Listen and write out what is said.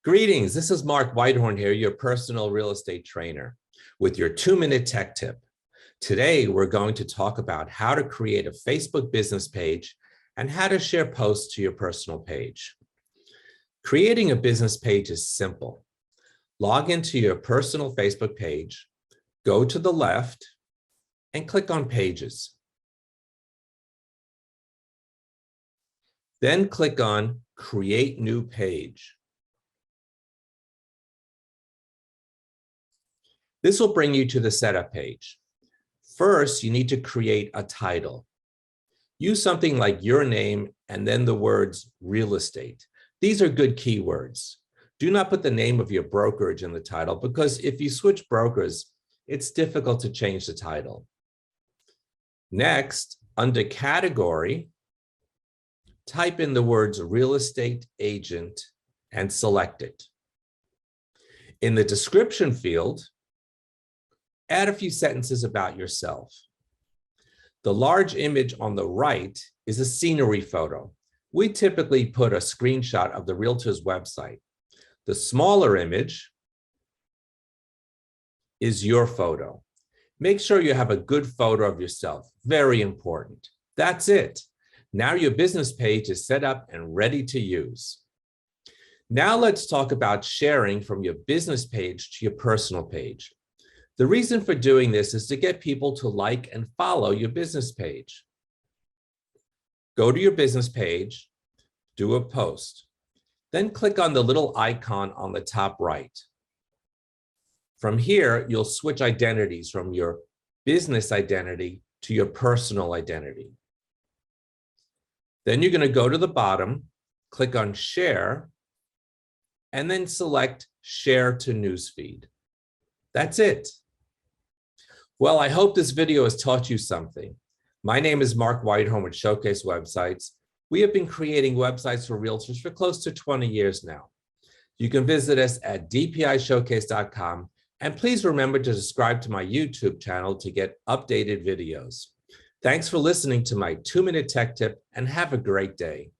Greetings, this is Mark Weithorn here, your personal real estate trainer, with your 2-minute tech tip. Today, we're going to talk about how to create a Facebook business page and how to share posts to your personal page. Creating a business page is simple. Log into your personal Facebook page, go to the left, and click on Pages. Then click on Create New Page. This will bring you to the setup page. First, you need to create a title. Use something like your name and then the words real estate. These are good keywords. Do not put the name of your brokerage in the title because if you switch brokers, it's difficult to change the title. Next, under category, type in the words real estate agent and select it. In the description field, add a few sentences about yourself. The large image on the right is a scenery photo. We typically put a screenshot of the Realtor's website. The smaller image is your photo. Make sure you have a good photo of yourself. Very important. That's it. Now your business page is set up and ready to use. Now let's talk about sharing from your business page to your personal page. The reason for doing this is to get people to like and follow your business page. Go to your business page, do a post, then click on the little icon on the top right. From here, you'll switch identities from your business identity to your personal identity. Then you're going to go to the bottom, click on Share, and then select Share to Newsfeed. That's it. Well, I hope this video has taught you something. My name is Mark Weithorn with Showcase Websites. We have been creating websites for realtors for close to 20 years now. You can visit us at dpishowcase.com, and please remember to subscribe to my YouTube channel to get updated videos. Thanks for listening to my 2-minute tech tip, and have a great day.